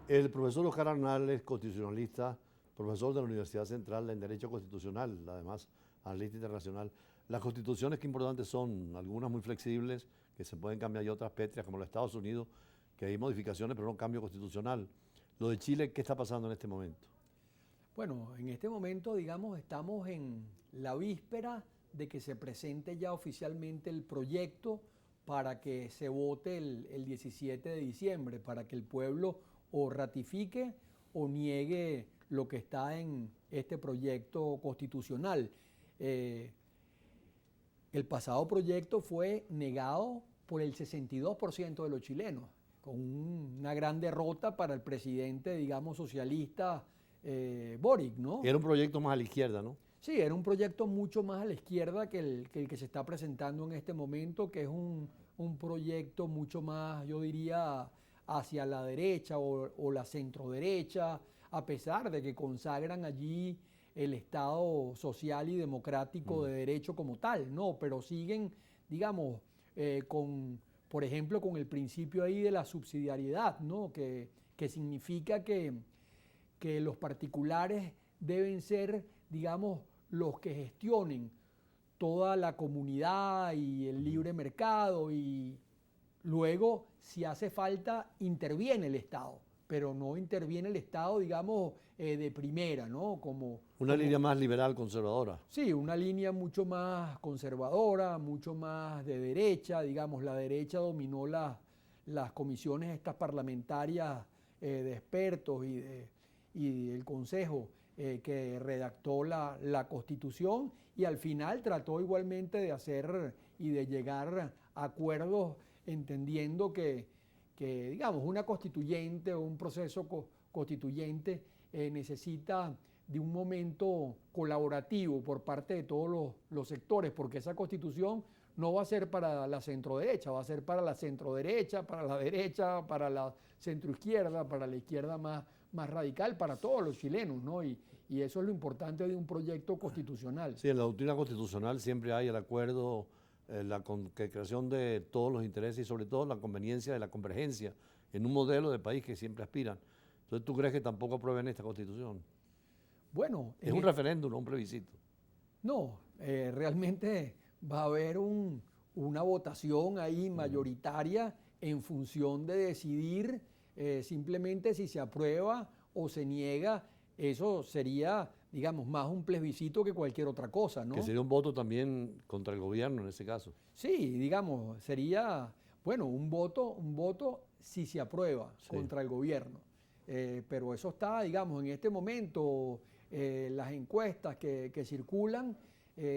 El profesor Oscar Arnal, constitucionalista, profesor de la Universidad Central en Derecho Constitucional, además analista internacional. Las constituciones, qué importantes son, algunas muy flexibles, que se pueden cambiar, y otras pétreas, como los Estados Unidos, que hay modificaciones, pero no cambio constitucional. Lo de Chile, ¿qué está pasando en este momento? Bueno, en este momento, digamos, estamos en la víspera de que se presente ya oficialmente el proyecto para que se vote el 17 de diciembre, para que el pueblo o ratifique o niegue lo que está en este proyecto constitucional. Eh, el pasado proyecto fue negado por el 62% de los chilenos, con una gran derrota para el presidente, digamos, socialista Boric, ¿no? Era un proyecto más a la izquierda, ¿no? Sí, era un proyecto mucho más a la izquierda que el que se está presentando en este momento, que es un proyecto mucho más, yo diría, hacia la derecha o la centroderecha, a pesar de que consagran allí el Estado social y democrático de derecho como tal, ¿no? Pero siguen, digamos, por ejemplo, con el principio ahí de la subsidiariedad, ¿no? Que significa que los particulares deben ser, digamos, los que gestionen toda la comunidad y el libre mercado, y luego, si hace falta, interviene el Estado, pero no interviene el Estado, digamos, de primera, ¿no? Una línea más liberal, conservadora. Sí, una línea mucho más conservadora, mucho más de derecha, digamos, la derecha dominó las comisiones estas parlamentarias de expertos y el Consejo que redactó la Constitución, y al final trató igualmente de hacer y de llegar a acuerdos entendiendo que, digamos, una constituyente o un proceso constituyente necesita de un momento colaborativo por parte de todos los sectores, porque esa constitución no va a ser para la centroderecha, va a ser para la centroderecha, para la derecha, para la centroizquierda, para la izquierda más radical, para todos los chilenos, ¿no? Y eso es lo importante de un proyecto constitucional. Sí, en la doctrina constitucional siempre hay el acuerdo, la concreción de todos los intereses y sobre todo la conveniencia de la convergencia en un modelo de país que siempre aspiran. Entonces, ¿tú crees que tampoco aprueben esta constitución? Bueno, Es un referéndum, no un plebiscito. no, realmente va a haber una votación ahí mayoritaria en función de decidir simplemente si se aprueba o se niega. Eso sería, digamos, más un plebiscito que cualquier otra cosa, ¿no? Que sería un voto también contra el gobierno en ese caso. Sí, digamos, sería, bueno, un voto si se aprueba contra el gobierno. Pero eso está, digamos, en este momento, las encuestas que circulan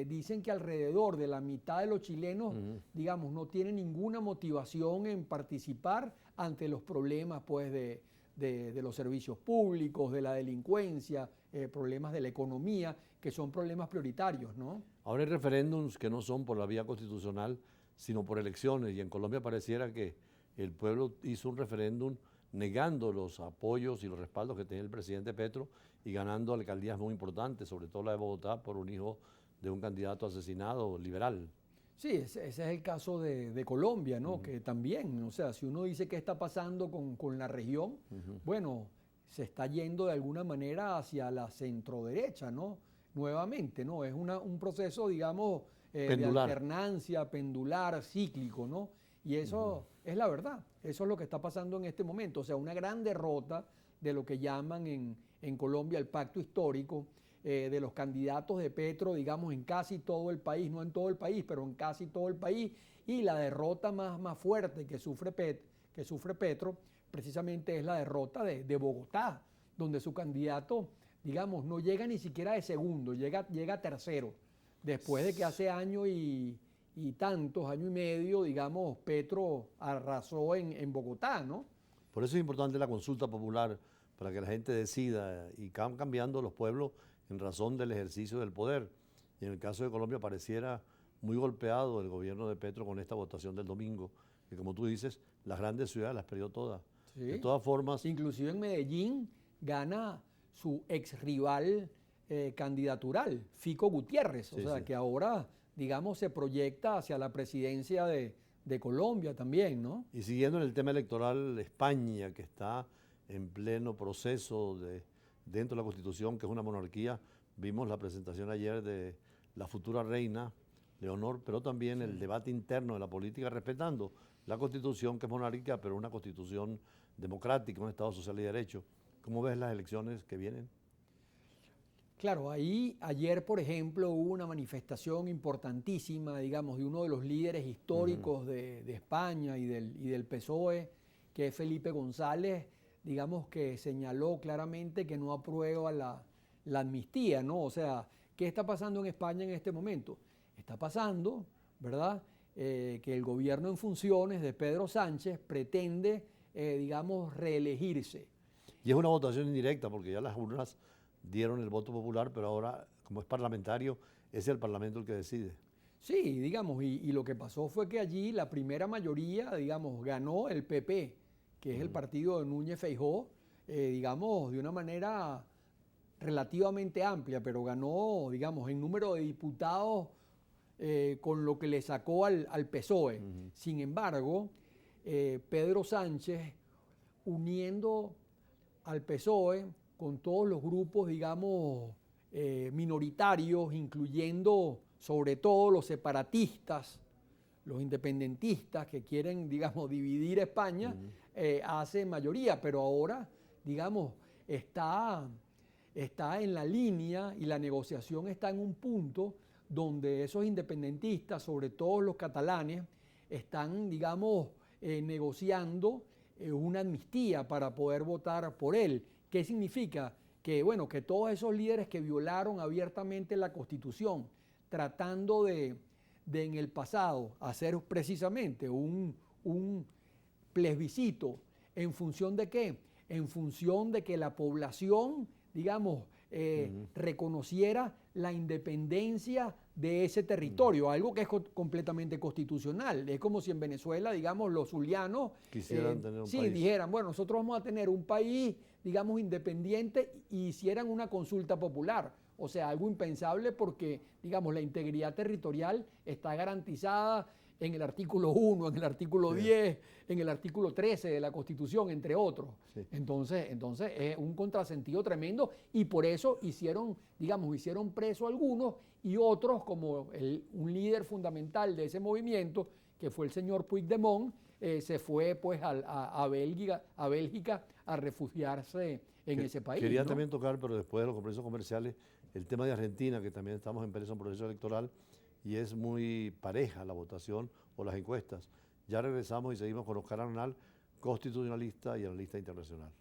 dicen que alrededor de la mitad de los chilenos, digamos, no tienen ninguna motivación en participar ante los problemas, pues, de los servicios públicos, de la delincuencia, problemas de la economía, que son problemas prioritarios, ¿no? Ahora hay referéndums que no son por la vía constitucional, sino por elecciones, y en Colombia pareciera que el pueblo hizo un referéndum negando los apoyos y los respaldos que tenía el presidente Petro y ganando alcaldías muy importantes, sobre todo la de Bogotá, por un hijo de un candidato asesinado liberal. Sí, ese es el caso de Colombia, ¿no? Que también, o sea, si uno dice qué está pasando con la región, bueno, se está yendo de alguna manera hacia la centroderecha, ¿no? Nuevamente, ¿no? Es un proceso, digamos, de alternancia, pendular, cíclico, ¿no? Y eso es la verdad, eso es lo que está pasando en este momento, o sea, una gran derrota de lo que llaman en Colombia el pacto histórico, de los candidatos de Petro, digamos, en casi todo el país, no en todo el país, pero en casi todo el país, y la derrota más fuerte que sufre Petro, precisamente es la derrota de Bogotá, donde su candidato, digamos, no llega ni siquiera de segundo, llega tercero, después de que hace año y año y medio, digamos, Petro arrasó en Bogotá, ¿no? Por eso es importante la consulta popular, para que la gente decida, y van cambiando los pueblos en razón del ejercicio del poder. Y en el caso de Colombia pareciera muy golpeado el gobierno de Petro con esta votación del domingo, que como tú dices, las grandes ciudades las perdió todas. Sí. De todas formas... Inclusive en Medellín gana su ex rival candidatural, Fico Gutiérrez, o sea, que ahora, digamos, se proyecta hacia la presidencia de Colombia también, ¿no? Y siguiendo en el tema electoral, España, que está en pleno proceso dentro de la Constitución, que es una monarquía. Vimos la presentación ayer de la futura reina, Leonor, pero también el debate interno de la política, respetando la Constitución, que es monárquica, pero una Constitución democrática, un Estado social y de derecho. ¿Cómo ves las elecciones que vienen? Claro, ahí ayer, por ejemplo, hubo una manifestación importantísima, digamos, de uno de los líderes históricos de España y del PSOE, que es Felipe González, digamos, que señaló claramente que no aprueba la amnistía, ¿no? O sea, ¿qué está pasando en España en este momento? Está pasando, ¿verdad?, que el gobierno en funciones de Pedro Sánchez pretende, digamos, reelegirse. Y es una votación indirecta, porque ya las urnas dieron el voto popular, pero ahora, como es parlamentario, es el Parlamento el que decide. Sí, digamos, y lo que pasó fue que allí la primera mayoría, digamos, ganó el PP, que es el partido de Núñez Feijóo, digamos, de una manera relativamente amplia, pero ganó, digamos, en número de diputados con lo que le sacó al PSOE. Sin embargo, Pedro Sánchez, uniendo al PSOE con todos los grupos, digamos, minoritarios, incluyendo sobre todo los separatistas, los independentistas que quieren, digamos, dividir España, hace mayoría, pero ahora, digamos, está en la línea y la negociación está en un punto donde esos independentistas, sobre todo los catalanes, están, digamos, negociando una amnistía para poder votar por él. ¿Qué significa? Que, bueno, que todos esos líderes que violaron abiertamente la Constitución, tratando de en el pasado hacer precisamente un plebiscito, ¿en función de qué? En función de que la población, digamos, reconociera la independencia de ese territorio, algo que es completamente constitucional. Es como si en Venezuela, digamos, los zulianos quisieran tener un país. dijeran, bueno, nosotros vamos a tener un país, digamos, independiente, y hicieran una consulta popular. O sea, algo impensable porque, digamos, la integridad territorial está garantizada en el artículo 1, en el artículo 10, en el artículo 13 de la Constitución, entre otros. Sí. Entonces es un contrasentido tremendo, y por eso hicieron preso a algunos, y otros, como un líder fundamental de ese movimiento, que fue el señor Puigdemont, se fue pues a Bélgica a refugiarse en ese país. Quería también tocar, pero después de los compromisos comerciales, el tema de Argentina, que también estamos en un proceso electoral, y es muy pareja la votación o las encuestas. Ya regresamos y seguimos con Oscar Arnal, constitucionalista y analista internacional.